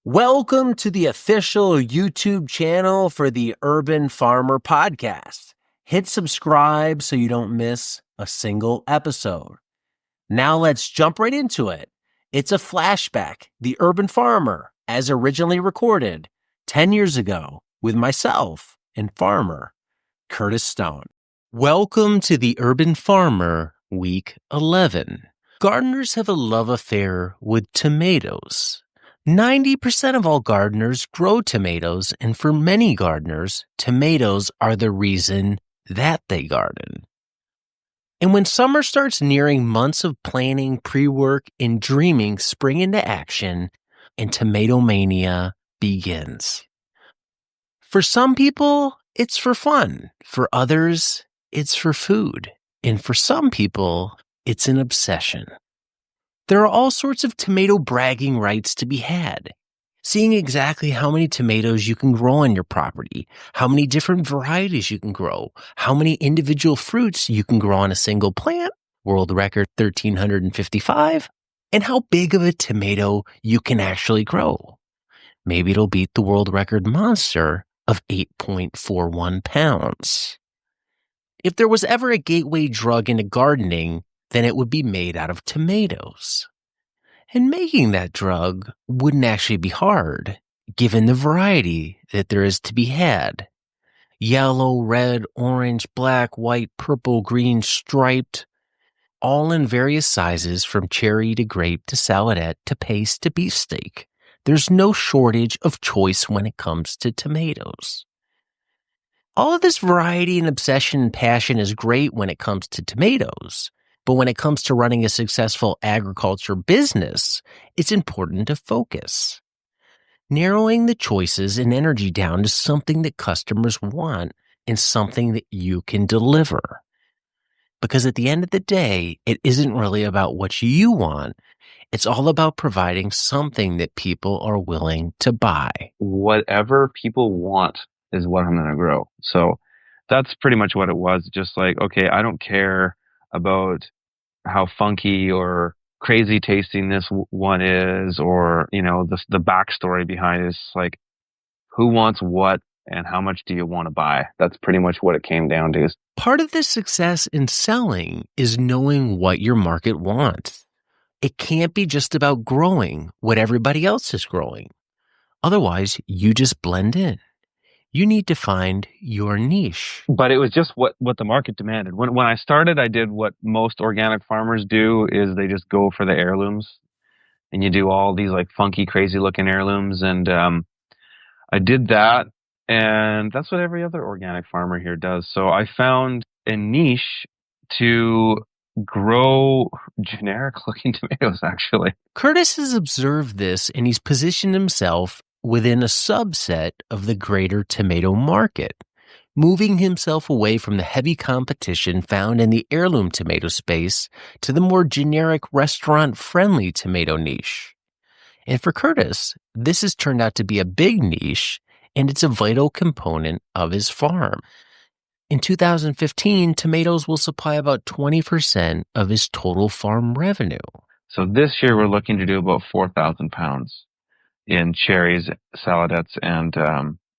Welcome to the official YouTube channel for the Urban Farmer Podcast. Hit subscribe so you don't miss a single episode. Now let's jump right into it. It's a flashback, The Urban Farmer, as originally recorded 10 years ago with myself and farmer Curtis Stone. Welcome to The Urban Farmer, Week 11. Gardeners have a love affair with tomatoes. 90% of all gardeners grow tomatoes, and for many gardeners, tomatoes are the reason that they garden. And when summer starts nearing, months of planning, pre-work, and dreaming spring into action, and tomato mania begins. For some people, it's for fun. For others, it's for food. And for some people, it's an obsession. There are all sorts of tomato bragging rights to be had. Seeing exactly how many tomatoes you can grow on your property, how many different varieties you can grow, how many individual fruits you can grow on a single plant, world record 1,355, and how big of a tomato you can actually grow. Maybe it'll beat the world record monster of 8.41 pounds. If there was ever a gateway drug into gardening, then it would be made out of tomatoes. And making that drug wouldn't actually be hard, given the variety that there is to be had. Yellow, red, orange, black, white, purple, green, striped, all in various sizes from cherry to grape to saladette to paste to beefsteak. There's no shortage of choice when it comes to tomatoes. All of this variety and obsession and passion is great when it comes to tomatoes. But when it comes to running a successful agriculture business, it's important to focus. Narrowing the choices and energy down to something that customers want and something that you can deliver. Because at the end of the day, it isn't really about what you want. It's all about providing something that people are willing to buy. Whatever people want is what I'm going to grow. So that's pretty much what it was. Just like, okay, I don't care about how funky or crazy tasting this one is, or, you know, the backstory behind it. It's like, who wants what and how much do you want to buy? That's pretty much what it came down to. Part of the success in selling is knowing what your market wants. It can't be just about growing what everybody else is growing. Otherwise, you just blend in. You need to find your niche. But it was just what the market demanded. When I started, I did what most organic farmers do, is they just go for the heirlooms. And you do all these like funky, crazy looking heirlooms. And I did that. And that's what every other organic farmer here does. So I found a niche to grow generic looking tomatoes, actually. Curtis has observed this, and he's positioned himself within a subset of the greater tomato market, moving himself away from the heavy competition found in the heirloom tomato space to the more generic restaurant-friendly tomato niche. And for Curtis, this has turned out to be a big niche, and it's a vital component of his farm. In 2015, tomatoes will supply about 20% of his total farm revenue. So this year we're looking to do about 4,000 pounds in cherries, saladettes, and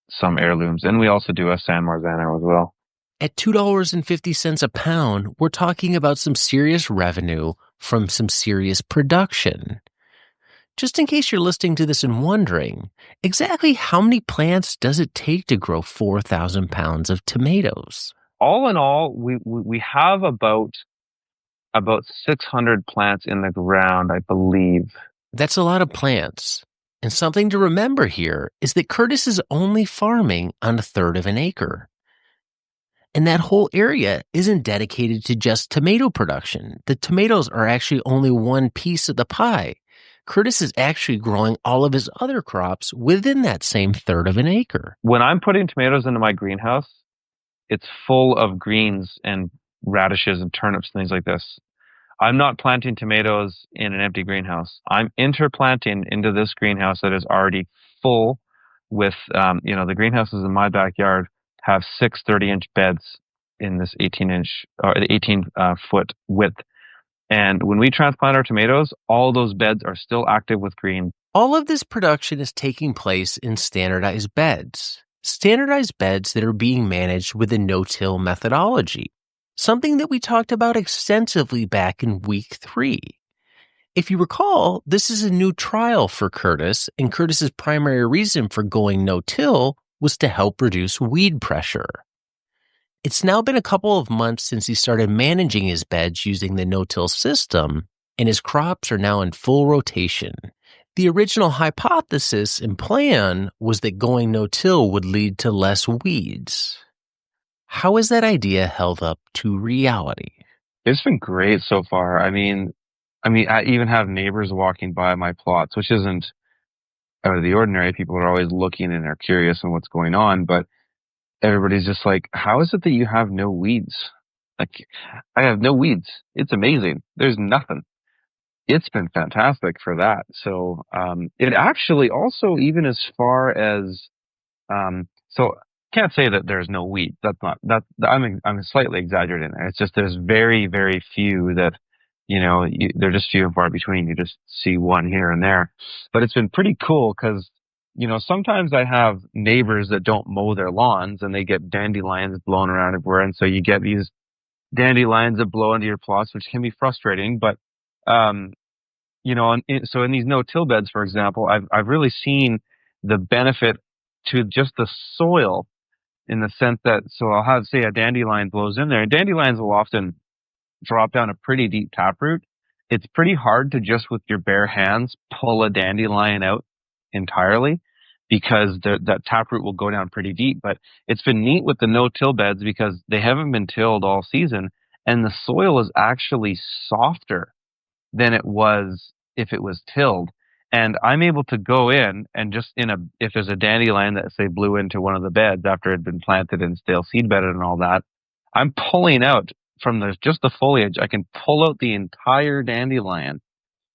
some heirlooms. And we also do a San Marzano as well. At $2.50 a pound, we're talking about some serious revenue from some serious production. Just in case you're listening to this and wondering, exactly how many plants does it take to grow 4,000 pounds of tomatoes? All in all, we have about 600 plants in the ground, I believe. That's a lot of plants. And something to remember here is that Curtis is only farming on 1/3 of an acre. And that whole area isn't dedicated to just tomato production. The tomatoes are actually only one piece of the pie. Curtis is actually growing all of his other crops within that same 1/3 of an acre. When I'm putting tomatoes into my greenhouse, it's full of greens and radishes and turnips and things like this. I'm not planting tomatoes in an empty greenhouse. I'm interplanting into this greenhouse that is already full with, the greenhouses in my backyard have 6 30-inch beds in this 18-foot width. And when we transplant our tomatoes, all those beds are still active with green. All of this production is taking place in standardized beds that are being managed with a no-till methodology, something that we talked about extensively back in week 3. If you recall, this is a new trial for Curtis, and Curtis's primary reason for going no-till was to help reduce weed pressure. It's now been a couple of months since he started managing his beds using the no-till system, and his crops are now in full rotation. The original hypothesis and plan was that going no-till would lead to less weeds. How has that idea held up to reality? It's been great so far. I even have neighbors walking by my plots, which isn't out of the ordinary. People are always looking and they're curious on what's going on, but everybody's just like, how is it that you have no weeds? Like, I have no weeds. It's amazing. There's nothing. It's been fantastic for that. So, it actually also, even as far as, so can't say that there's no weeds. That's not, I'm slightly exaggerating there. It's just there's very, very few that, they're just few and far between. You just see one here and there. But it's been pretty cool because, sometimes I have neighbors that don't mow their lawns and they get dandelions blown around everywhere. And so you get these dandelions that blow into your plots, which can be frustrating. But, um, so in these no-till beds, for example, I've really seen the benefit to just the soil in the sense that, so I'll have, say, a dandelion blows in there, and dandelions will often drop down a pretty deep taproot. It's pretty hard to just with your bare hands pull a dandelion out entirely because that taproot will go down pretty deep. But it's been neat with the no-till beds because they haven't been tilled all season, and the soil is actually softer than it was if it was tilled. And I'm able to go in and just if there's a dandelion that say blew into one of the beds after it had been planted and stale seed bedded and all that, I'm pulling out from just the foliage. I can pull out the entire dandelion,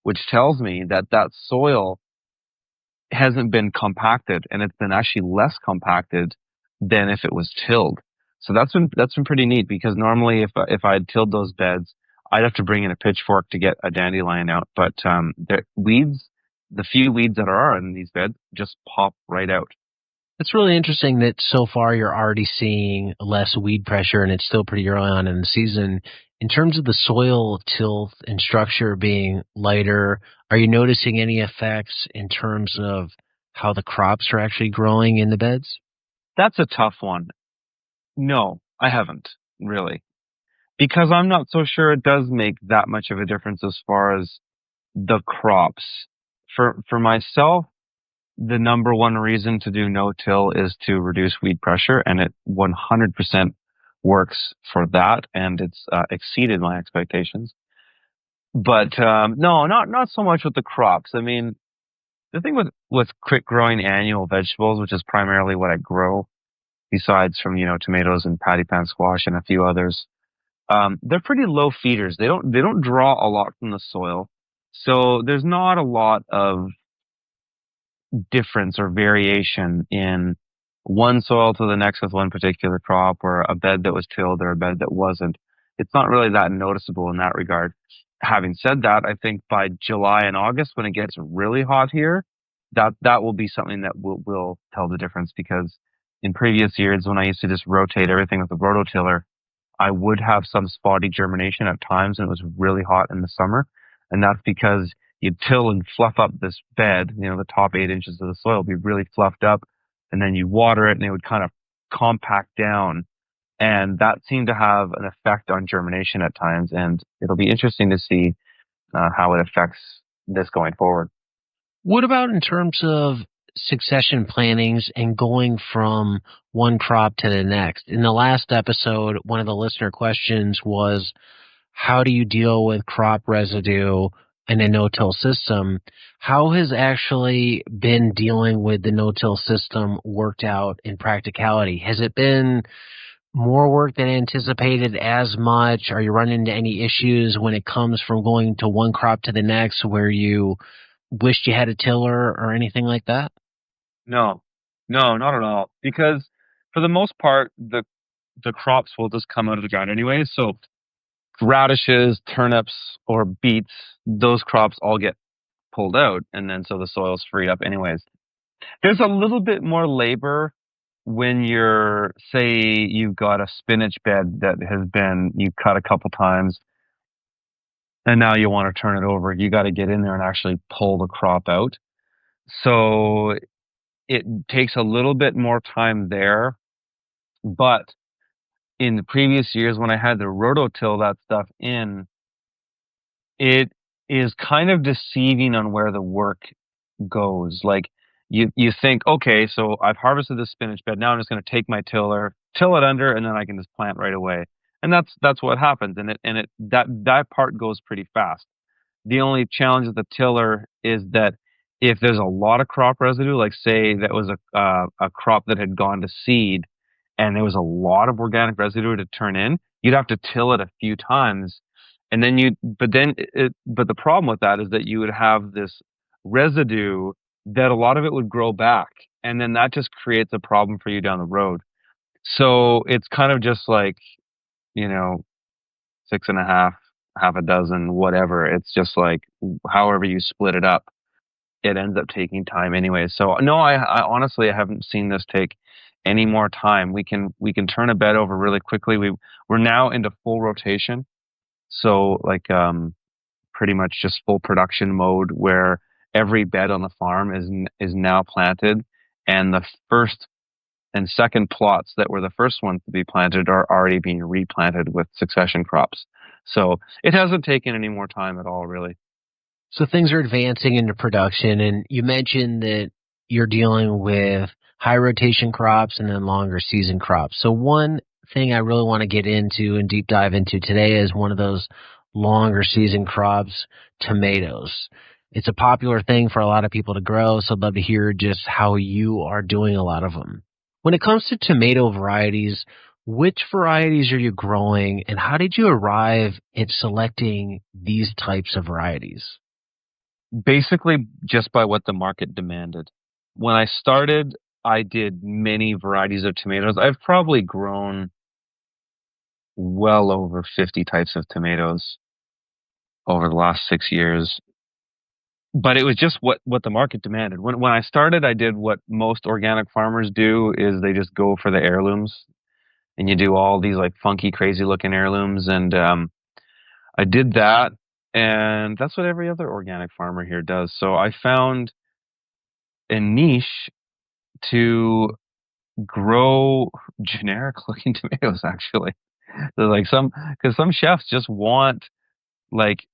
which tells me that soil hasn't been compacted and it's been actually less compacted than if it was tilled. So that's been pretty neat because normally if I had tilled those beds, I'd have to bring in a pitchfork to get a dandelion out. But the few weeds that are in these beds just pop right out. It's really interesting that so far you're already seeing less weed pressure and it's still pretty early on in the season. In terms of the soil tilth and structure being lighter, are you noticing any effects in terms of how the crops are actually growing in the beds? That's a tough one. No, I haven't really because I'm not so sure it does make that much of a difference as far as the crops. For myself, the number one reason to do no-till is to reduce weed pressure, and it 100% works for that, and it's exceeded my expectations. But no, not so much with the crops. I mean, the thing with quick growing annual vegetables, which is primarily what I grow, besides from tomatoes and patty pan squash and a few others, they're pretty low feeders. They don't draw a lot from the soil, so there's not a lot of difference or variation in one soil to the next with one particular crop or a bed that was tilled or a bed that wasn't. It's not really that noticeable in that regard. Having said that, I think by July and August, when it gets really hot here, that will be something that will tell the difference because in previous years, when I used to just rotate everything with a rototiller, I would have some spotty germination at times, and it was really hot in the summer. And that's because you'd till and fluff up this bed, the top 8 inches of the soil would be really fluffed up, and then you water it and it would kind of compact down. And that seemed to have an effect on germination at times. And it'll be interesting to see how it affects this going forward. What about in terms of succession plantings and going from one crop to the next? In the last episode, one of the listener questions was, how do you deal with crop residue in a no-till system? How has actually been dealing with the no-till system worked out in practicality? Has it been more work than anticipated as much? Are you running into any issues when it comes from going to one crop to the next where you wished you had a tiller or anything like that? No, no, not at all. Because for the most part, the crops will just come out of the ground anyway. So radishes, turnips, or beets, those crops all get pulled out, and then so the soil's freed up anyways. There's a little bit more labor when you're, say, you've got a spinach bed that has been, you cut a couple times, and now you want to turn it over. You got to get in there and actually pull the crop out. So it takes a little bit more time there. But in the previous years, when I had to rototill that stuff in, it is kind of deceiving on where the work goes. Like you think, okay, so I've harvested this spinach bed. Now I'm just going to take my tiller, till it under, and then I can just plant right away. And that's what happens. And that part goes pretty fast. The only challenge with the tiller is that if there's a lot of crop residue, like say that was a crop that had gone to seed, and there was a lot of organic residue to turn in, you'd have to till it a few times, and then but the problem with that is that you would have this residue that a lot of it would grow back, and then that just creates a problem for you down the road. So it's kind of just like, you know, six and a half, half a dozen, whatever. It's just like however you split it up, it ends up taking time anyway. So no, I honestly I haven't seen this take any more time. We can turn a bed over really quickly. We're now into full rotation. So like pretty much just full production mode where every bed on the farm is now planted, and the first and second plots that were the first ones to be planted are already being replanted with succession crops. So it hasn't taken any more time at all, really. So things are advancing into production, and you mentioned that you're dealing with high rotation crops and then longer season crops. So one thing I really want to get into and deep dive into today is one of those longer season crops, tomatoes. It's a popular thing for a lot of people to grow, so I'd love to hear just how you are doing a lot of them. When it comes to tomato varieties, which varieties are you growing, and how did you arrive at selecting these types of varieties? Basically, just by what the market demanded. When I started, I did many varieties of tomatoes. I've probably grown well over 50 types of tomatoes over the last 6 years. But it was just what the market demanded. When I started, I did what most organic farmers do, is they just go for the heirlooms, and you do all these like funky, crazy looking heirlooms. And I did that, and that's what every other organic farmer here does. So I found a niche to grow generic looking tomatoes, actually. They're like because some chefs just want, like,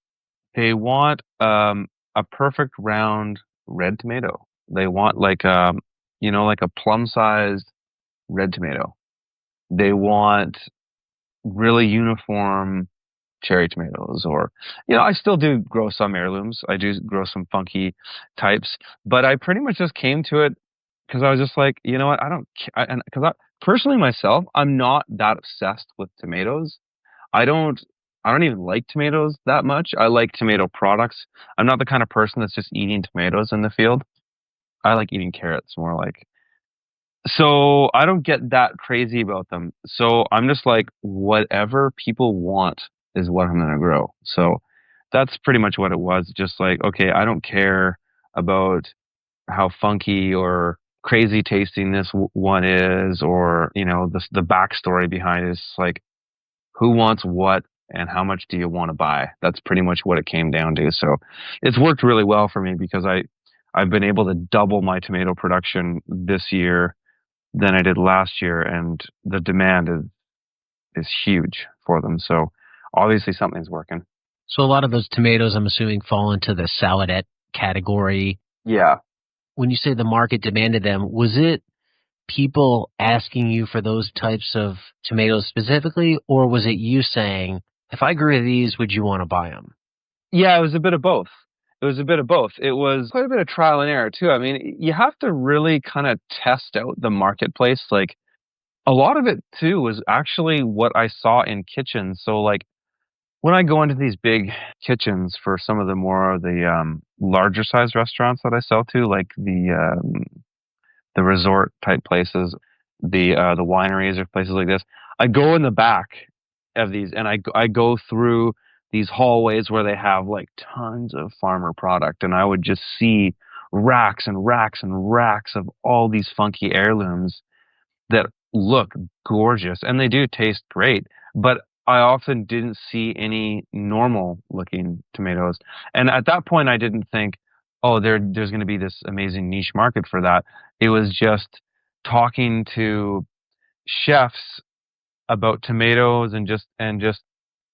they want a perfect round red tomato. They want like like a plum sized red tomato. They want really uniform cherry tomatoes, or I still do grow some heirlooms. I do grow some funky types, but I pretty much just came to it because I was just like, you know what, I don't, and because personally myself, I'm not that obsessed with tomatoes. I don't, I don't even like tomatoes that much. I like tomato products. I'm not the kind of person that's just eating tomatoes in the field. I like eating carrots more like. So I don't get that crazy about them. So I'm just like, whatever people want is what I'm going to grow. So that's pretty much what it was. Just like, okay, I don't care about how funky or crazy tasting this one is, or the backstory behind it. Is like, who wants what and how much do you want to buy? That's pretty much what it came down to. So it's worked really well for me because I've been able to double my tomato production this year than I did last year, and the demand is huge for them. So obviously something's working. So a lot of those tomatoes, I'm assuming, fall into the saladette category. Yeah. When you say the market demanded them, was it people asking you for those types of tomatoes specifically, or was it you saying, if I grew these, would you want to buy them? Yeah, it was a bit of both. It was a bit of both. It was quite a bit of trial and error too. I mean, you have to really kind of test out the marketplace. Like, a lot of it too was actually what I saw in kitchens. So like, when I go into these big kitchens for some of the more of the larger size restaurants that I sell to, like the resort type places, the wineries or places like this, I go in the back of these and I go through these hallways where they have like tons of farmer product, and I would just see racks and racks and racks of all these funky heirlooms that look gorgeous and they do taste great, but I often didn't see any normal looking tomatoes. And at that point, I didn't think, oh, there's going to be this amazing niche market for that. It was just talking to chefs about tomatoes and just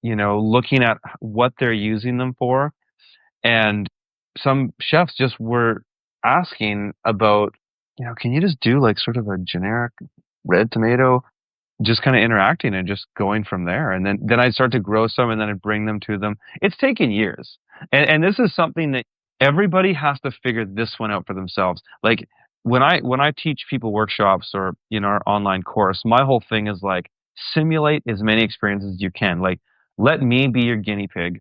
looking at what they're using them for. And some chefs just were asking about, can you just do like sort of a generic red tomato, just kind of interacting and just going from there. And then I'd start to grow some and then I'd bring them to them. It's taken years. And this is something that everybody has to figure this one out for themselves. Like when I teach people workshops or, our online course, my whole thing is like simulate as many experiences as you can. Like let me be your guinea pig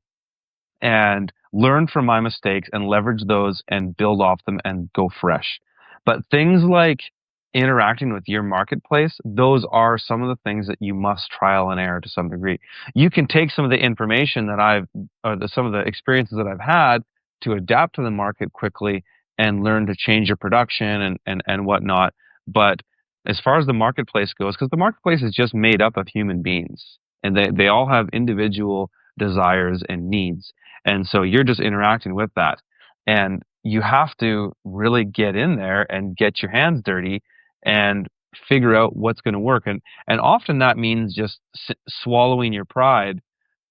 and learn from my mistakes and leverage those and build off them and go fresh. But things like interacting with your marketplace, those are some of the things that you must trial and error to some degree. You can take some of the information that some of the experiences that I've had to adapt to the market quickly and learn to change your production and whatnot. But as far as the marketplace goes, because the marketplace is just made up of human beings and they all have individual desires and needs. And so you're just interacting with that. And you have to really get in there and get your hands dirty and figure out what's going to work. And often that means just swallowing your pride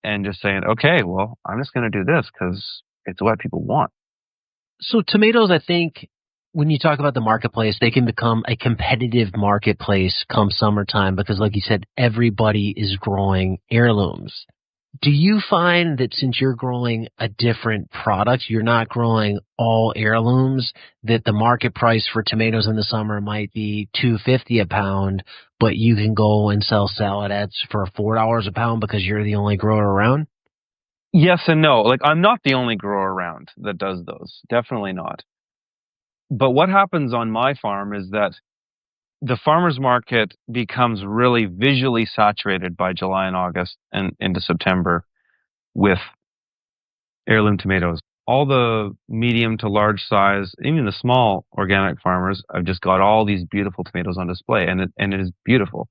and just saying, okay, well, I'm just going to do this because it's what people want. So tomatoes, I think, when you talk about the marketplace, they can become a competitive marketplace come summertime because, like you said, everybody is growing heirlooms. Do you find that since you're growing a different product, you're not growing all heirlooms, that the market price for tomatoes in the summer might be $2.50 a pound, but you can go and sell salad ads for $4 a pound because you're the only grower around? Yes and no. Like I'm not the only grower around that does those. Definitely not. But what happens on my farm is that the farmer's market becomes really visually saturated by July and August and into September with heirloom tomatoes. All the medium to large size, even the small organic farmers, have just got all these beautiful tomatoes on display, and it is beautiful,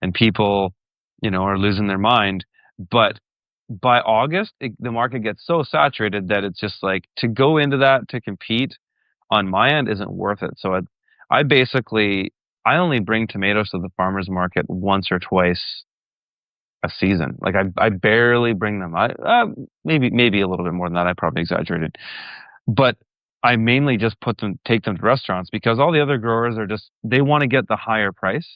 and people, are losing their mind. But by August, the market gets so saturated that it's just like to go into that to compete on my end isn't worth it. So I basically I only bring tomatoes to the farmers market once or twice a season. Like I barely bring them. Maybe a little bit more than that. I probably exaggerated, but I mainly just take them to restaurants because all the other growers are they want to get the higher price,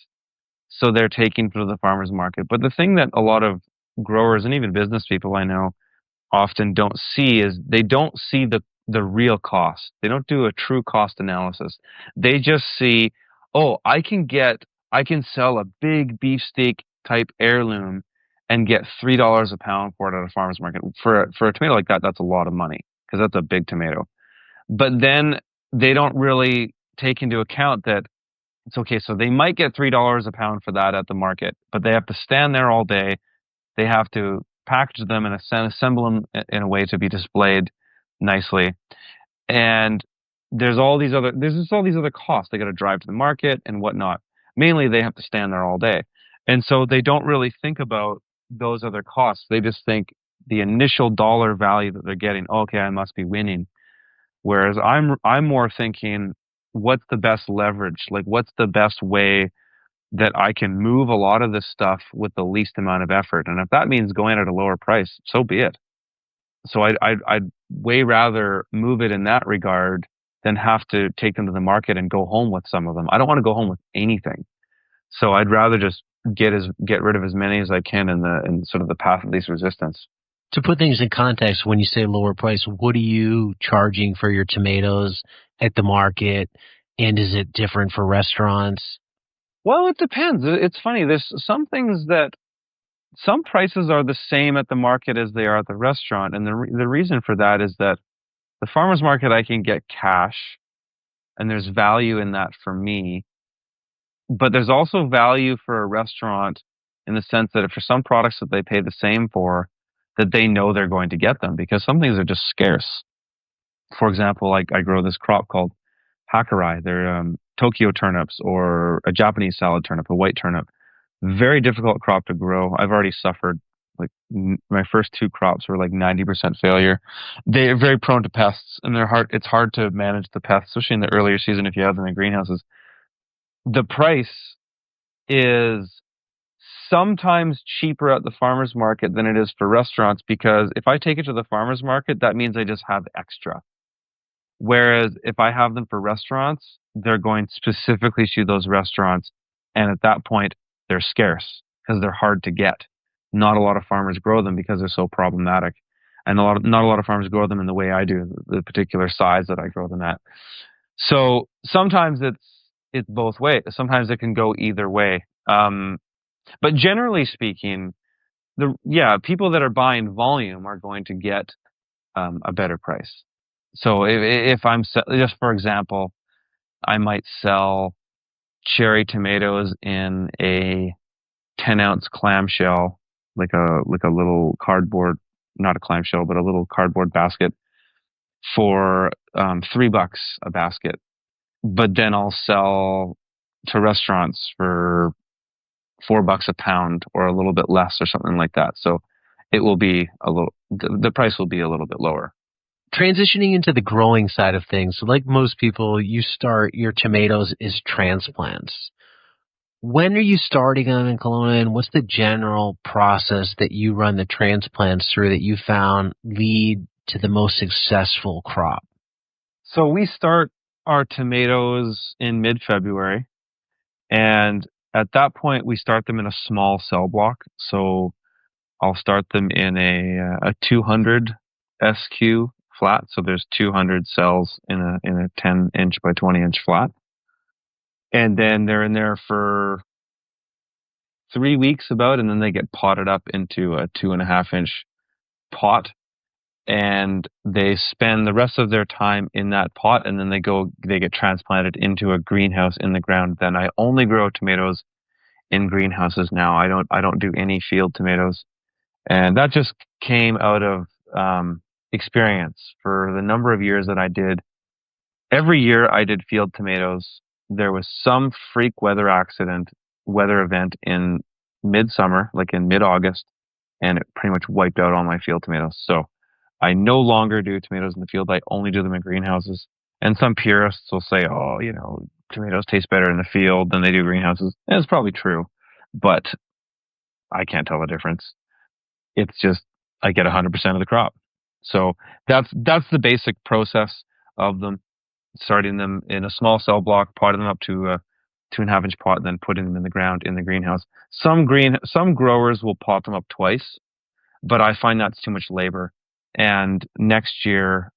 so they're taking to the farmers market. But the thing that a lot of growers and even business people I know often don't see is they don't see the real cost. They don't do a true cost analysis. They just see, oh, I can sell a big beefsteak type heirloom and get $3 a pound for it at a farmer's market. For a tomato like that, that's a lot of money because that's a big tomato. But then they don't really take into account that it's okay. So they might get $3 a pound for that at the market, but they have to stand there all day. They have to package them and assemble them in a way to be displayed nicely. And there's just all these other costs. They got to drive to the market and whatnot. Mainly, they have to stand there all day, and so they don't really think about those other costs. They just think the initial dollar value that they're getting. Okay, I must be winning. Whereas I'm more thinking, what's the best leverage? Like, what's the best way that I can move a lot of this stuff with the least amount of effort? And if that means going at a lower price, so be it. So I'd way rather move it in that regard than have to take them to the market and go home with some of them. I don't want to go home with anything. So I'd rather just get rid of as many as I can in sort of the path of least resistance. To put things in context, when you say lower price, what are you charging for your tomatoes at the market? And is it different for restaurants? Well, it depends. It's funny. There's some prices are the same at the market as they are at the restaurant, and the reason for that is that the farmers market I can get cash, and there's value in that for me. But there's also value for a restaurant in the sense that if for some products that they pay the same for, that they know they're going to get them, because some things are just scarce. For example, like I grow this crop called Hakurai. They're Tokyo turnips, or a Japanese salad turnip, a white turnip. Very difficult crop to grow. I've already suffered, like my first two crops were like 90% failure. They're very prone to pests, and it's hard to manage the pests, especially in the earlier season if you have them in greenhouses. The price is sometimes cheaper at the farmer's market than it is for restaurants, because if I take it to the farmer's market, that means I just have extra. Whereas if I have them for restaurants, they're going specifically to those restaurants. And at that point, they're scarce because they're hard to get. Not a lot of farmers grow them because they're so problematic. And not a lot of farmers grow them in the way I do, the particular size that I grow them at. So sometimes it's both ways. Sometimes it can go either way. But generally speaking, people that are buying volume are going to get a better price. So if I'm just for example, I might sell cherry tomatoes in a 10-ounce clamshell, like a little cardboard, not a clamshell, but a little cardboard basket for $3 a basket. But then I'll sell to restaurants for $4 a pound, or a little bit less, or something like that. So it will be the price will be a little bit lower. Transitioning into the growing side of things, so like most people, you start your tomatoes as transplants. When are you starting them in Kelowna, and what's the general process that you run the transplants through that you found lead to the most successful crop? So we start our tomatoes in mid-February, and at that point we start them in a small cell block. So I'll start them in a 200 SQ flat. So there's 200 cells in a 10-inch by 20-inch flat. And then they're in there for 3 weeks about, and then they get potted up into a 2.5-inch pot. And they spend the rest of their time in that pot, and then they get transplanted into a greenhouse in the ground. Then I only grow tomatoes in greenhouses now. I don't do any field tomatoes. And that just came out of experience. For the number of years that I did, every year I did field tomatoes, there was some freak weather event in midsummer, like in mid-August, and it pretty much wiped out all my field tomatoes. So I no longer do tomatoes in the field. I only do them in greenhouses. And some purists will say, oh, tomatoes taste better in the field than they do greenhouses. And it's probably true, but I can't tell the difference. It's just I get 100% of the crop. So that's the basic process of them. Starting them in a small cell block, potting them up to a 2.5-inch pot, and then putting them in the ground in the greenhouse. Some growers will pot them up twice, but I find that's too much labor. And next year,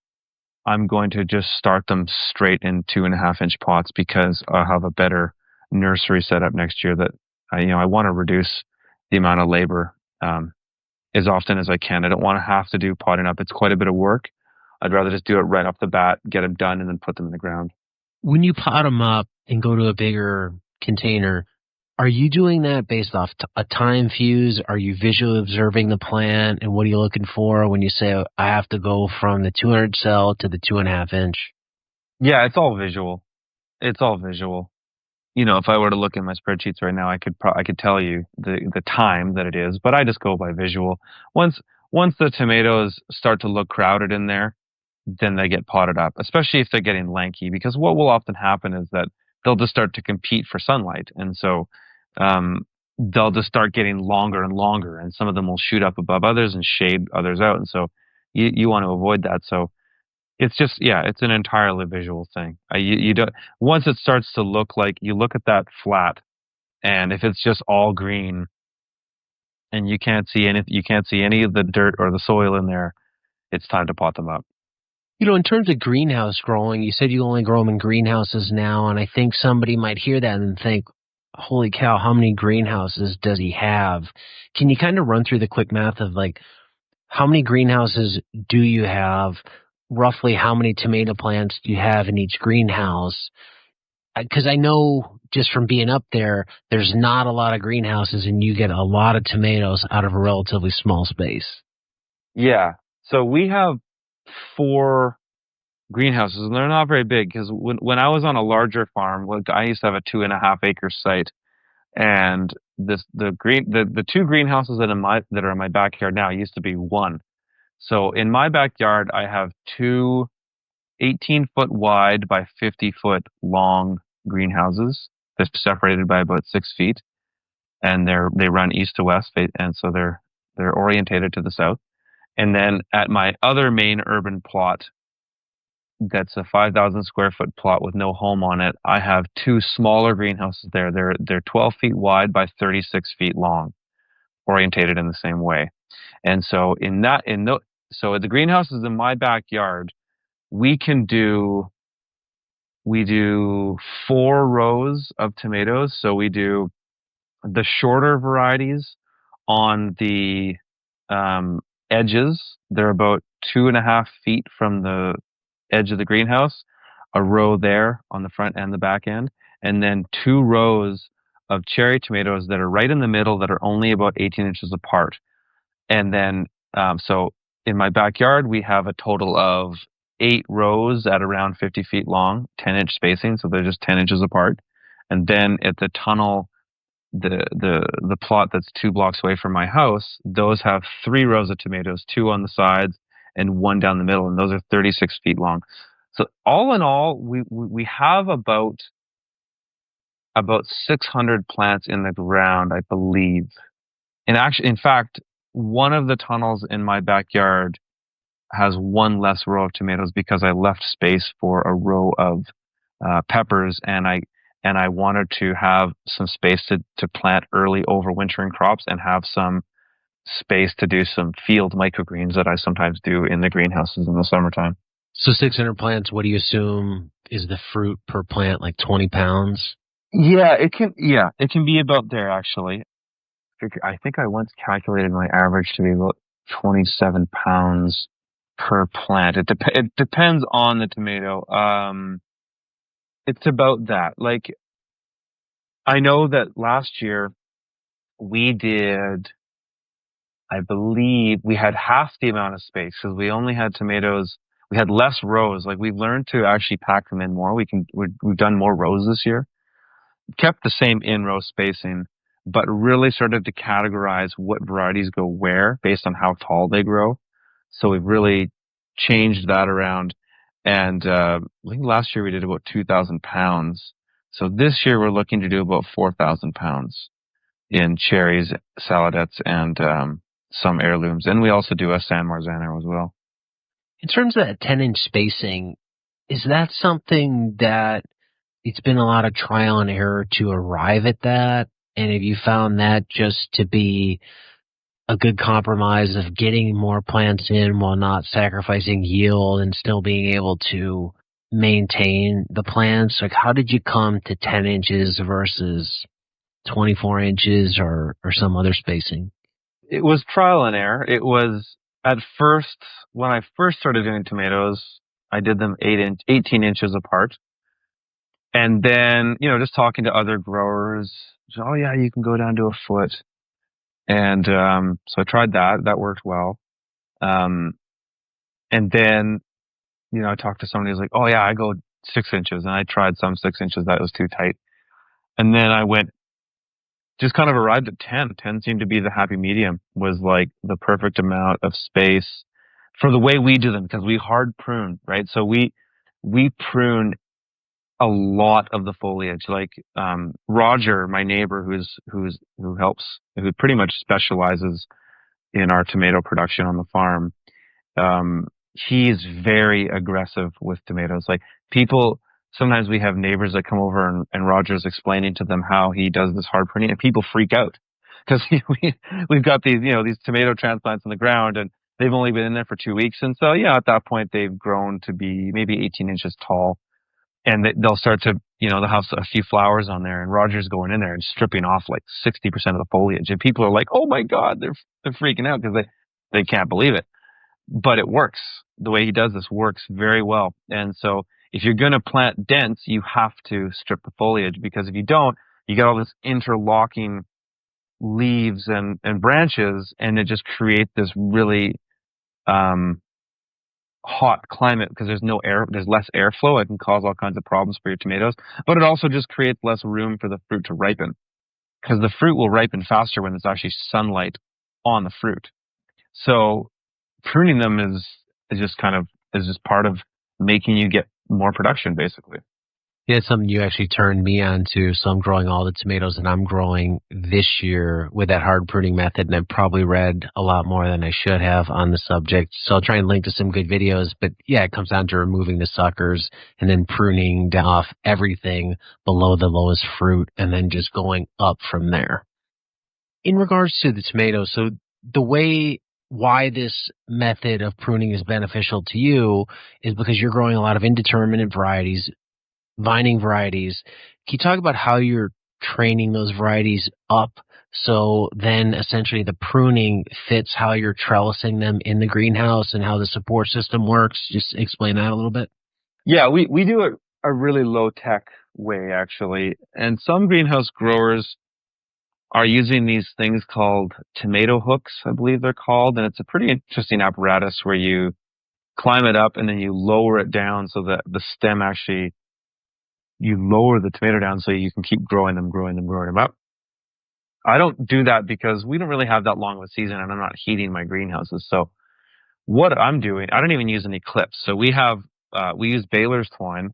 I'm going to just start them straight in 2.5-inch pots, because I'll have a better nursery setup next year. That I want to reduce the amount of labor as often as I can. I don't want to have to do potting up. It's quite a bit of work. I'd rather just do it right off the bat, get them done, and then put them in the ground. When you pot them up and go to a bigger container, are you doing that based off a time fuse? Are you visually observing the plant, and what are you looking for when you say, I have to go from the 200 cell to the 2.5-inch? Yeah, it's all visual. It's all visual. If I were to look in my spreadsheets right now, I could tell you the time that it is, but I just go by visual. Once the tomatoes start to look crowded in there, then they get potted up, especially if they're getting lanky, because what will often happen is that they'll just start to compete for sunlight. And so they'll just start getting longer and longer, and some of them will shoot up above others and shade others out. And so you want to avoid that. So it's just, it's an entirely visual thing. You don't, once it starts to look like, you look at that flat, and if it's just all green and you can't see any of the dirt or the soil in there, it's time to pot them up. In terms of greenhouse growing, you said you only grow them in greenhouses now, and I think somebody might hear that and think, holy cow, how many greenhouses does he have? Can you kind of run through the quick math of how many greenhouses do you have? Roughly how many tomato plants do you have in each greenhouse? Because I know just from being up there, there's not a lot of greenhouses, and you get a lot of tomatoes out of a relatively small space. Yeah. So we have 4 greenhouses, and they're not very big because when I was on a larger farm, like I used to have a 2.5 acre site, and the 2 greenhouses that are in my backyard now used to be one. So in my backyard, I have 2 18-foot wide by 50-foot long greenhouses. They're separated by about 6 feet, and they run east to west, and so they're orientated to the south. And then at my other main urban plot, that's a 5,000 square foot plot with no home on it, I have 2 smaller greenhouses there. They're 12 feet wide by 36 feet long, orientated in the same way. And so so the greenhouses in my backyard, we can do we do 4 rows of tomatoes. So we do the shorter varieties on the edges. They're about 2.5 feet from the edge of the greenhouse, a row there on the front and the back end, and then 2 rows of cherry tomatoes that are right in the middle that are only about 18 inches apart. And then, so in my backyard, we have a total of 8 rows at around 50 feet long, 10-inch spacing. So they're just 10 inches apart. And then at the tunnel, the plot that's 2 blocks away from my house, those have 3 rows of tomatoes, 2 on the sides and 1 down the middle. And those are 36 feet long. So all in all, we have about 600 plants in the ground, I believe. And actually, in fact, one of the tunnels in my backyard has 1 less row of tomatoes because I left space for a row of peppers, and I wanted to have some space to plant early overwintering crops and have some space to do some field microgreens that I sometimes do in the greenhouses in the summertime. So 600 plants, what do you assume is the fruit per plant, like 20 pounds? Yeah, it can. Yeah, it can be about there actually. I think I once calculated my average to be about 27 pounds per plant. It depends on the tomato. It's about that. Like I know that last year we did, I believe we had half the amount of space because we only had tomatoes. We had less rows. Like we've learned to actually pack them in more. We've done more rows this year. Kept the same in-row spacing, but really started to categorize what varieties go where based on how tall they grow. So we've really changed that around. And I think last year we did about 2,000 pounds. So this year we're looking to do about 4,000 pounds in cherries, saladettes, and some heirlooms. And we also do a San Marzano as well. In terms of that 10-inch spacing, is that something that it's been a lot of trial and error to arrive at that? And have you found that just to be a good compromise of getting more plants in while not sacrificing yield and still being able to maintain the plants? Like, how did you come to 10 inches versus 24 inches or some other spacing? It was trial and error. It was at first, when I first started doing tomatoes, I did them 18 inches apart. And then, just talking to other growers, oh yeah, you can go down to a foot. And so I tried that. That worked well. Um, and then, I talked to somebody who's like, oh yeah, I go 6 inches. And I tried some 6 inches. That was too tight. And then I just kind of arrived at 10. 10 seemed to be the happy medium, was like the perfect amount of space for the way we do them, because we hard prune, right? So we prune a lot of the foliage. Like Roger, my neighbor, who pretty much specializes in our tomato production on the farm, he's very aggressive with tomatoes. Like people, sometimes we have neighbors that come over and Roger's explaining to them how he does this hard pruning, and people freak out because we've got these tomato transplants in the ground, and they've only been in there for 2 weeks. And so, yeah, at that point they've grown to be maybe 18 inches tall, and they'll start to, they'll have a few flowers on there, and Roger's going in there and stripping off like 60% of the foliage. And people are like, oh my God, they're freaking out because they can't believe it. But it works. The way he does this works very well. And so if you're going to plant dense, you have to strip the foliage, because if you don't, you get all this interlocking leaves and branches, and it just creates this really hot climate because there's no air, there's less airflow. It can cause all kinds of problems for your tomatoes, but it also just creates less room for the fruit to ripen because the fruit will ripen faster when there's actually sunlight on the fruit. So pruning them is just kind of is just part of making you get more production, basically. Yeah, it's something you actually turned me on to. So I'm growing all the tomatoes that I'm growing this year with that hard pruning method. And I've probably read a lot more than I should have on the subject. So I'll try and link to some good videos. But yeah, it comes down to removing the suckers and then pruning off everything below the lowest fruit and then just going up from there. In regards to the tomatoes, so the way why this method of pruning is beneficial to you is because you're growing a lot of indeterminate varieties, vining varieties. Can you talk about how you're training those varieties up so then essentially the pruning fits how you're trellising them in the greenhouse and how the support system works? Just explain that a little bit. Yeah, we do a really low tech way actually, and some greenhouse growers are using these things called tomato hooks, I believe they're called, and it's a pretty interesting apparatus where you climb it up and then you lower it down so that the stem actually you lower the tomato down so you can keep growing them up. I don't do that because we don't really have that long of a season and I'm not heating my greenhouses. So what I'm doing, I don't even use any clips. So we use baler's twine.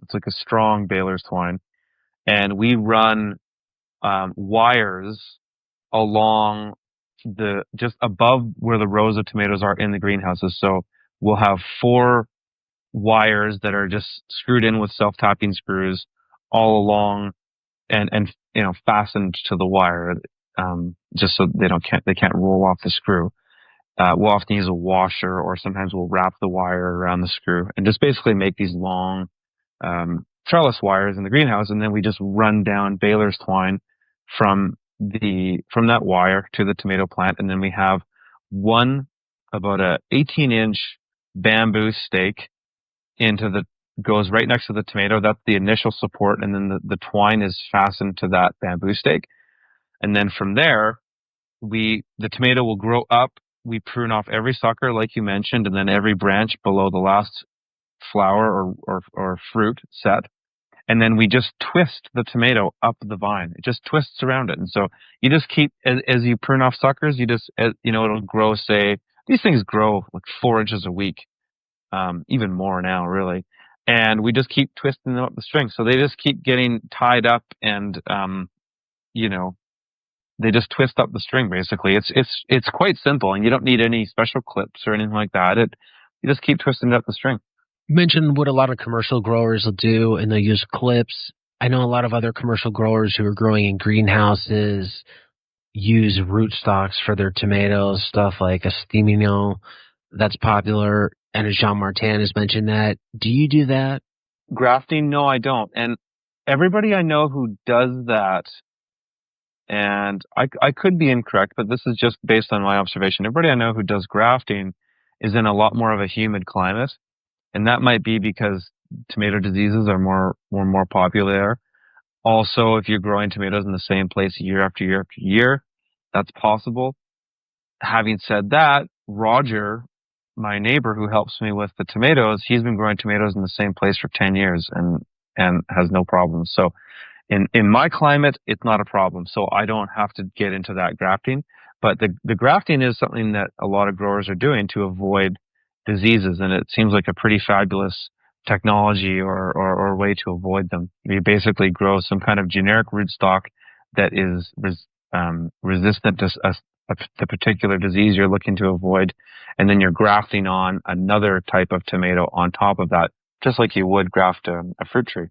It's like a strong baler's twine, and we run wires along just above where the rows of tomatoes are in the greenhouses. So we'll have 4 wires that are just screwed in with self-tapping screws all along and fastened to the wire, just so they can't roll off the screw. We'll often use a washer, or sometimes we'll wrap the wire around the screw and just basically make these long trellis wires in the greenhouse, and then we just run down baler's twine from that wire to the tomato plant, and then we have about a 18-inch bamboo stake goes right next to the tomato. That's the initial support, and then the twine is fastened to that bamboo stake, and then from there the tomato will grow up. We prune off every sucker, like you mentioned, and then every branch below the last flower or fruit set. And then we just twist the tomato up the vine. It just twists around it. And so you just keep, as you prune off suckers, it'll grow, say, these things grow like 4 inches a week, even more now, really. And we just keep twisting them up the string. So they just keep getting tied up and, you know, they just twist up the string, basically. It's quite simple, and you don't need any special clips or anything like that. You just keep twisting up the string. You mentioned what a lot of commercial growers will do, and they'll use clips. I know a lot of other commercial growers who are growing in greenhouses use rootstocks for their tomatoes, stuff like a stemino that's popular. And as Jean Martin has mentioned that. Do you do that? Grafting? No, I don't. And everybody I know who does that, and I could be incorrect, but this is just based on my observation. Everybody I know who does grafting is in a lot more of a humid climate. And that might be because tomato diseases are more popular there. Also, if you're growing tomatoes in the same place year after year after year, that's possible. Having said that, Roger, my neighbor who helps me with the tomatoes, he's been growing tomatoes in the same place for 10 years and has no problems. So in my climate, it's not a problem. So I don't have to get into that grafting. But the grafting is something that a lot of growers are doing to avoid diseases, and it seems like a pretty fabulous technology or way to avoid them. You basically grow some kind of generic rootstock that is resistant to the particular disease you're looking to avoid, and then you're grafting on another type of tomato on top of that, just like you would graft a fruit tree.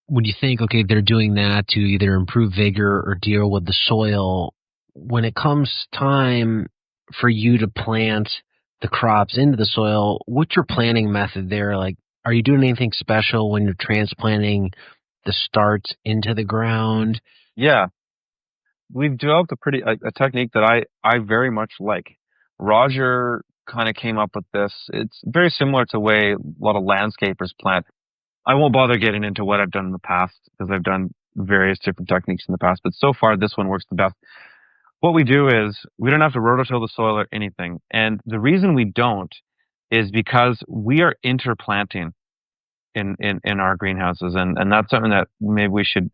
When you think, okay, they're doing that to either improve vigor or deal with the soil, when it comes time for you to plant the crops into the soil, what's your planting method there? Like, are you doing anything special when you're transplanting the starts into the ground? Yeah, we've developed a technique that I very much like. Roger kind of came up with this. It's very similar to the way a lot of landscapers plant. I won't bother getting into what I've done in the past because I've done various different techniques in the past, but so far this one works the best. what we do is we don't have to rototill the soil or anything. And the reason we don't is because we are interplanting in our greenhouses. And that's something that maybe we should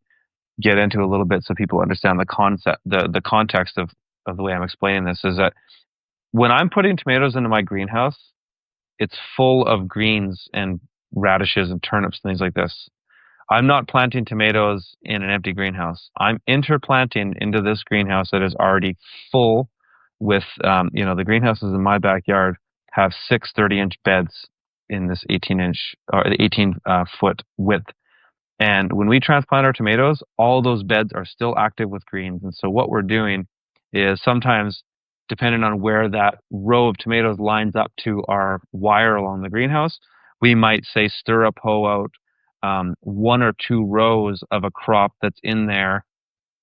get into a little bit so people understand the concept, the context of the way I'm explaining this is that when I'm putting tomatoes into my greenhouse, it's full of greens and radishes and turnips and things like this. I'm not planting tomatoes in an empty greenhouse. I'm interplanting into this greenhouse that is already full with, the greenhouses in my backyard have 6 30-inch beds in this 18-inch or 18-foot width. And when we transplant our tomatoes, all those beds are still active with greens. And so what we're doing is sometimes, depending on where that row of tomatoes lines up to our wire along the greenhouse, we might say stir up hoe out 1 or 2 rows of a crop that's in there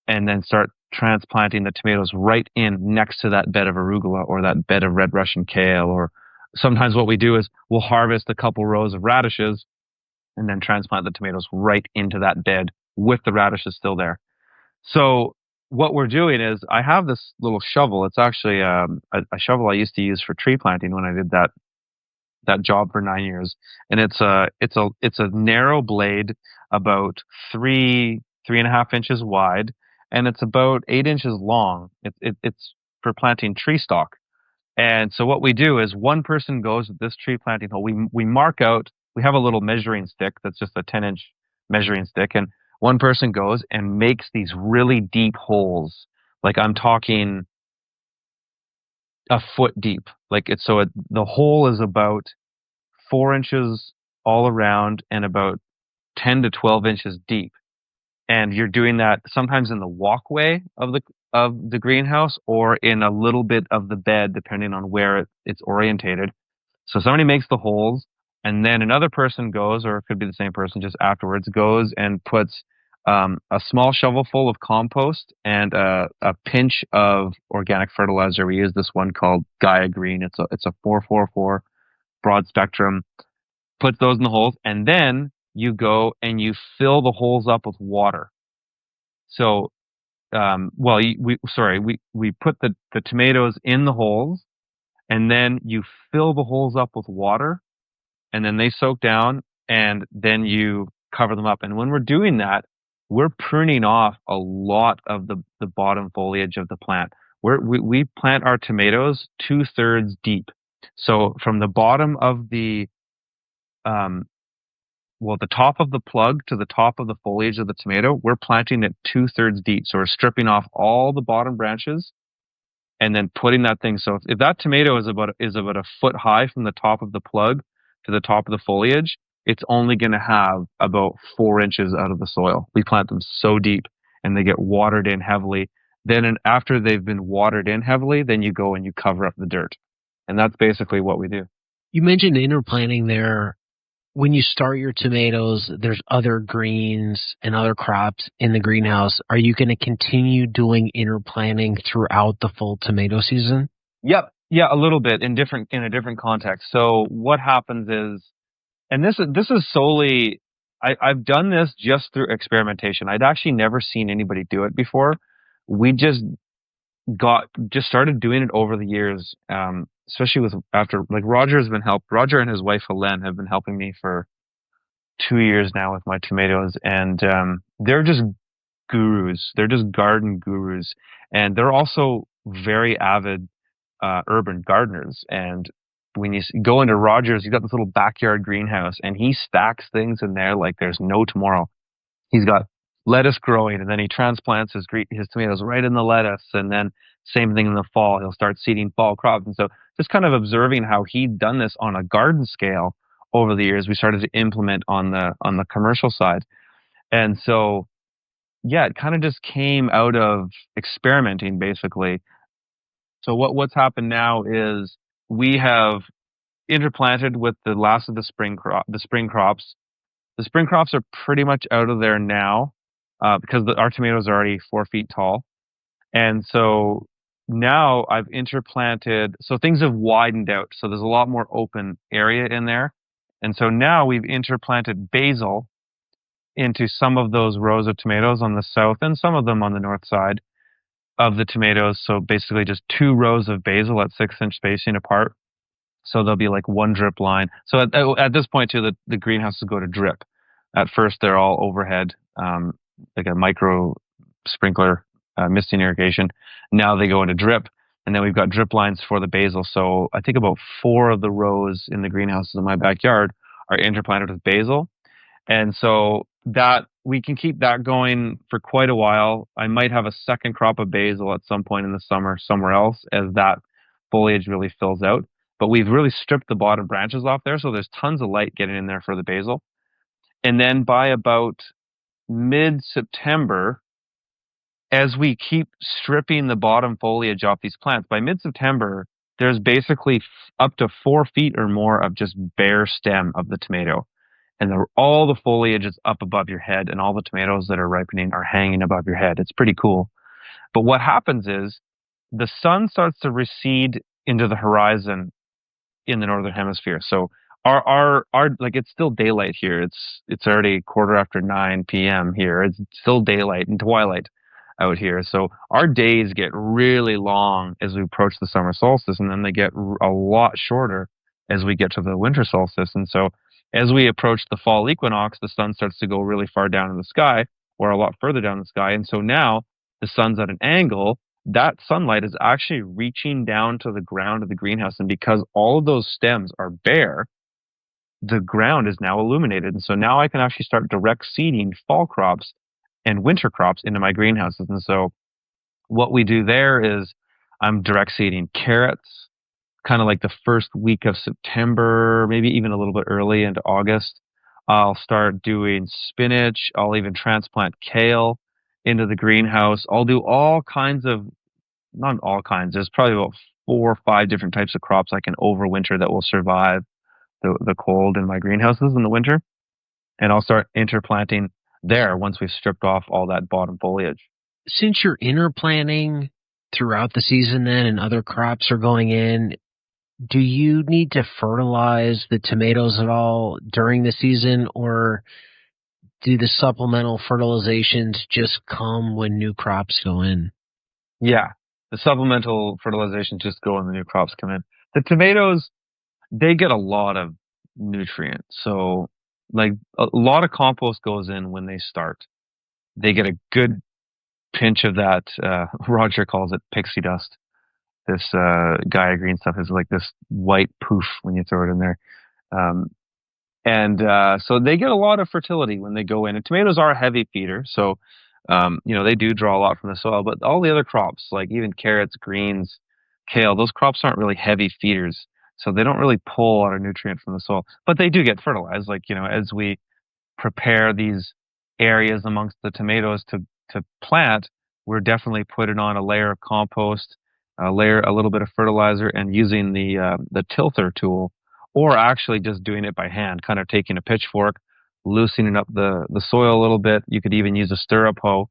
and then start transplanting the tomatoes right in next to that bed of arugula or that bed of red Russian kale. Or sometimes what we do is we'll harvest a couple rows of radishes and then transplant the tomatoes right into that bed with the radishes still there. So what we're doing is I have this little shovel. It's actually a shovel I used to use for tree planting when I did that job for 9 years. And it's a narrow blade, about 3.5 inches wide, and it's about 8 inches long. It's for planting tree stock. And so what we do is one person goes with this tree planting hole. We mark out. We have a little measuring stick that's just a 10-inch measuring stick, and one person goes and makes these really deep holes. Like I'm talking a foot deep. The hole is about 4 inches all around and about 10 to 12 inches deep. And you're doing that sometimes in the walkway of the greenhouse or in a little bit of the bed, depending on where it's orientated. So somebody makes the holes, and then another person goes, or it could be the same person just afterwards, goes and puts a small shovel full of compost and a pinch of organic fertilizer. We use this one called Gaia Green. It's a 444 broad spectrum. Puts those in the holes, and then you go and you fill the holes up with water. So, we put the tomatoes in the holes, and then you fill the holes up with water, and then they soak down, and then you cover them up. And when we're doing that, we're pruning off a lot of the bottom foliage of the plant. We plant our tomatoes 2/3 deep. So from the bottom of um, the top of the plug to the top of the foliage of the tomato, we're planting it 2/3 deep. So we're stripping off all the bottom branches and then putting that thing. So if that tomato is about a foot high from the top of the plug to the top of the foliage, it's only going to have about 4 inches out of the soil. We plant them so deep, and they get watered in heavily. After they've been watered in heavily, then you go and you cover up the dirt, and that's basically what we do. You mentioned interplanting there. When you start your tomatoes, there's other greens and other crops in the greenhouse. Are you going to continue doing interplanting throughout the full tomato season? Yep. Yeah, a little bit in a different context. So what happens is, and this is solely, I've done this just through experimentation. I'd actually never seen anybody do it before. We just started doing it over the years, especially after like Roger and his wife Helene have been helping me for 2 years now with my tomatoes, and they're just gurus. They're just garden gurus, and they're also very avid urban gardeners. And when you go into Roger's, he's got this little backyard greenhouse, and he stacks things in there like there's no tomorrow. He's got lettuce growing, and then he transplants his tomatoes right in the lettuce, and then same thing in the fall. He'll start seeding fall crops. And so just kind of observing how he'd done this on a garden scale over the years, we started to implement on the commercial side. And so yeah, it kind of just came out of experimenting, basically. So what's happened now is we have interplanted with the last of the spring crops. The spring crops are pretty much out of there now because our tomatoes are already 4 feet tall. And so now I've interplanted, so things have widened out. So there's a lot more open area in there. And so now we've interplanted basil into some of those rows of tomatoes on the south and some of them on the north side. of the tomatoes. So basically just 2 rows of basil at 6-inch spacing apart. So there'll be like one drip line. So at this point too, the greenhouses go to drip. At first, they're all overhead, like a micro sprinkler, misting irrigation. Now they go into drip, and then we've got drip lines for the basil. So I think about 4 of the rows in the greenhouses in my backyard are interplanted with basil, and so that we can keep that going for quite a while. I might have a second crop of basil at some point in the summer somewhere else as that foliage really fills out. But we've really stripped the bottom branches off there, so there's tons of light getting in there for the basil. And then by about mid-September, as we keep stripping the bottom foliage off these plants, by mid-September, there's basically up to 4 feet or more of just bare stem of the tomato. And all the foliage is up above your head, and all the tomatoes that are ripening are hanging above your head. It's pretty cool. But what happens is the sun starts to recede into the horizon in the northern hemisphere. So our like it's still daylight here. It's already 9:15 p.m. here. It's still daylight and twilight out here. So our days get really long as we approach the summer solstice, and then they get a lot shorter as we get to the winter solstice. And so as we approach the fall equinox, the sun starts to go really far down in the sky, or a lot further down the sky. And so now the sun's at an angle. That sunlight is actually reaching down to the ground of the greenhouse. And because all of those stems are bare, the ground is now illuminated. And so now I can actually start direct seeding fall crops and winter crops into my greenhouses. And so what we do there is I'm direct seeding carrots, kind of like the first week of September, maybe even a little bit early into August. I'll start doing spinach. I'll even transplant kale into the greenhouse. I'll do all kinds of, not all kinds, there's probably about 4 or 5 different types of crops I can overwinter that will survive the cold in my greenhouses in the winter. And I'll start interplanting there once we've stripped off all that bottom foliage. Since you're interplanting throughout the season then and other crops are going in, do you need to fertilize the tomatoes at all during the season, or do the supplemental fertilizations just come when new crops go in? Yeah, the supplemental fertilization just go when the new crops come in. The tomatoes, they get a lot of nutrients. So like a lot of compost goes in when they start. They get a good pinch of that. Roger calls it pixie dust. This Gaia green stuff is like this white poof when you throw it in there. Um, and so they get a lot of fertility when they go in. And tomatoes are a heavy feeder, so they do draw a lot from the soil. But all the other crops, like even carrots, greens, kale, those crops aren't really heavy feeders, so they don't really pull a lot of nutrient from the soil. But they do get fertilized, like as we prepare these areas amongst the tomatoes to plant, we're definitely putting on a layer of compost, a little bit of fertilizer, and using the tilther tool, or actually just doing it by hand, kind of taking a pitchfork, loosening up the soil a little bit. You could even use a stirrup hoe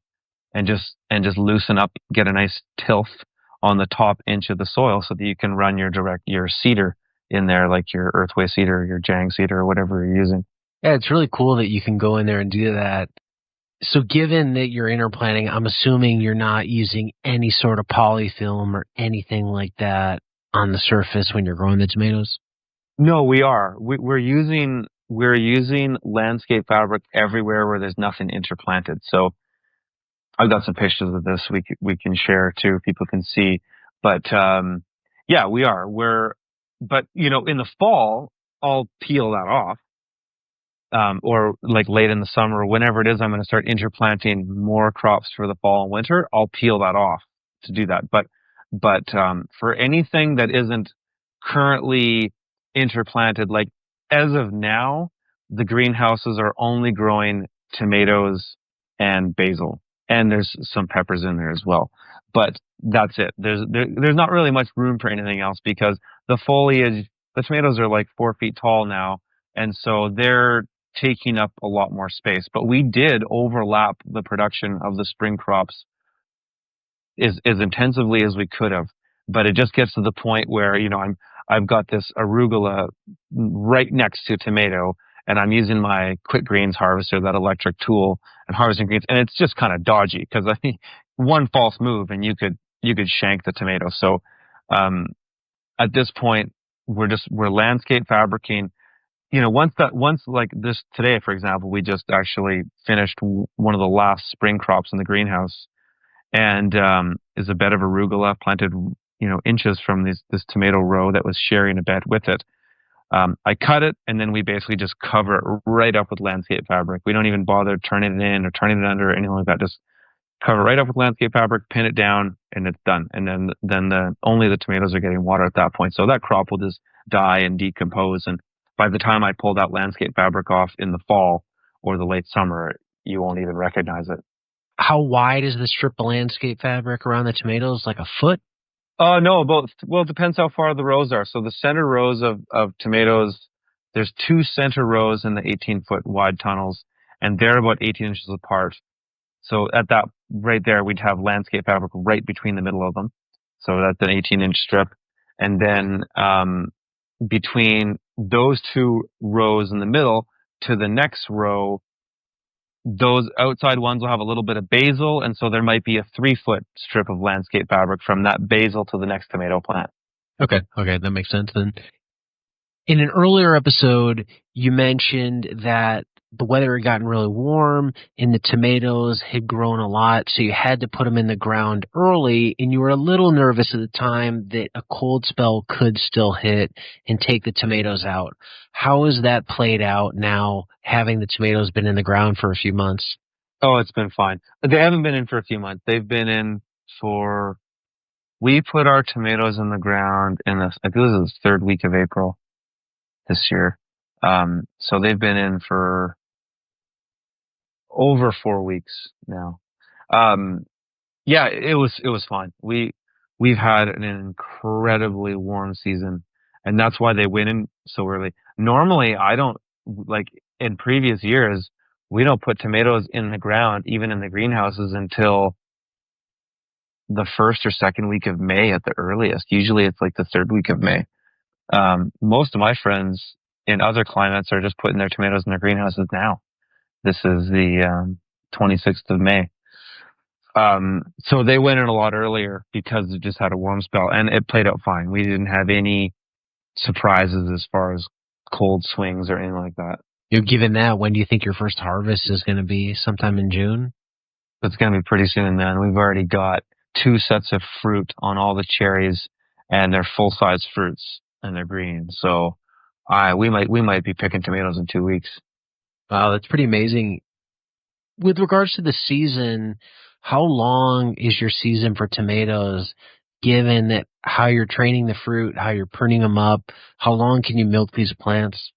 and just loosen up, get a nice tilth on the top inch of the soil so that you can run your seeder in there, like your earthway seeder, your jang seeder, or whatever you're using. Yeah, it's really cool that you can go in there and do that. So given that you're interplanting, I'm assuming you're not using any sort of polyfilm or anything like that on the surface when you're growing the tomatoes? No, we are. We're using landscape fabric everywhere where there's nothing interplanted. So I've got some pictures of this we can share too. People can see. But yeah, we are. But in the fall, I'll peel that off. Or like late in the summer, whenever it is, I'm going to start interplanting more crops for the fall and winter. I'll peel that off to do that. But for anything that isn't currently interplanted, like as of now, the greenhouses are only growing tomatoes and basil, and there's some peppers in there as well. But that's it. There's not really much room for anything else because the foliage, the tomatoes are like 4 feet tall now, and so they're taking up a lot more space. But we did overlap the production of the spring crops as intensively as we could have. But it just gets to the point where I've got this arugula right next to tomato, and I'm using my quick greens harvester, that electric tool, and harvesting greens, and it's just kind of dodgy because one false move and you could shank the tomato. So um, at this point, we're landscape fabricating. Once like this today, for example, we just actually finished one of the last spring crops in the greenhouse, and is a bed of arugula planted, inches from this tomato row that was sharing a bed with it. I cut it, and then we basically just cover it right up with landscape fabric. We don't even bother turning it in or turning it under or anything like that. Just cover it right up with landscape fabric, pin it down, and it's done. And then only the tomatoes are getting water at that point. So that crop will just die and decompose. And by the time I pull that landscape fabric off in the fall or the late summer, you won't even recognize it. How wide is the strip of landscape fabric around the tomatoes? Like a foot? No, well, it depends how far the rows are. So the center rows of tomatoes, there's two center rows in the 18-foot wide tunnels, and they're about 18 inches apart. So at that right there, we'd have landscape fabric right between the middle of them. So that's an 18-inch strip. And then between those two rows in the middle to the next row, those outside ones will have a little bit of basil. And so there might be a 3-foot strip of landscape fabric from that basil to the next tomato plant. Okay, that makes sense then. In an earlier episode, you mentioned that the weather had gotten really warm and the tomatoes had grown a lot, so you had to put them in the ground early, and you were a little nervous at the time that a cold spell could still hit and take the tomatoes out. How has that played out now, having the tomatoes been in the ground for a few months? Oh, it's been fine. They haven't been in for a few months. They've been in we put our tomatoes in the ground I think this is the third week of April this year. So they've been in for over 4 weeks now. Yeah, it was fine. We've had an incredibly warm season, and that's why they went in so early. Normally, I don't like in previous years, we don't put tomatoes in the ground, even in the greenhouses, until the first or second week of May at the earliest. Usually it's like the third week of May. Most of my friends in other climates are just putting their tomatoes in their greenhouses now. This is the 26th of May. So they went in a lot earlier because it just had a warm spell, and it played out fine. We didn't have any surprises as far as cold swings or anything like that. Given that, when do you think your first harvest is going to be? Sometime in June? It's going to be pretty soon, man. We've already got 2 sets of fruit on all the cherries, and they're full-size fruits, and they're green. So we might be picking tomatoes in 2 weeks. Wow, that's pretty amazing. With regards to the season, how long is your season for tomatoes, given that how you're training the fruit, how you're pruning them up? How long can you milk these plants?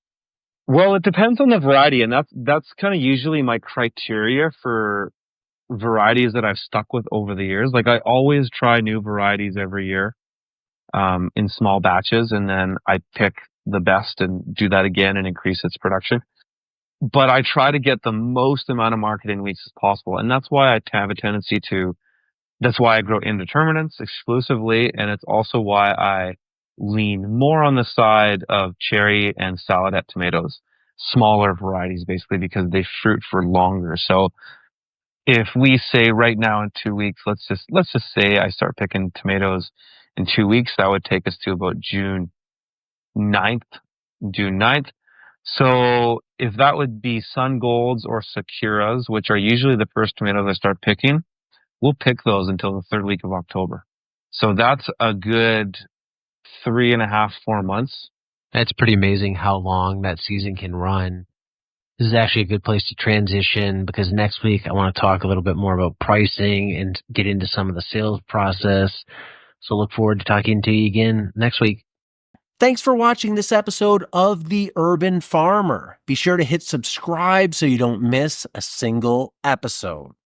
Well, it depends on the variety, and that's kind of usually my criteria for varieties that I've stuck with over the years. Like I always try new varieties every year, in small batches, and then I pick the best and do that again and increase its production. But I try to get the most amount of marketing weeks as possible. And that's why that's why I grow indeterminates exclusively. And it's also why I lean more on the side of cherry and saladette tomatoes, smaller varieties, basically, because they fruit for longer. So if we say right now in 2 weeks, let's just say I start picking tomatoes in 2 weeks, that would take us to about June 9th. So if that would be Sun Golds or Sakuras, which are usually the first tomatoes I start picking, we'll pick those until the third week of October. So that's a good 3.5, 4 months. That's pretty amazing how long that season can run. This is actually a good place to transition, because next week I want to talk a little bit more about pricing and get into some of the sales process. So look forward to talking to you again next week. Thanks for watching this episode of The Urban Farmer. Be sure to hit subscribe so you don't miss a single episode.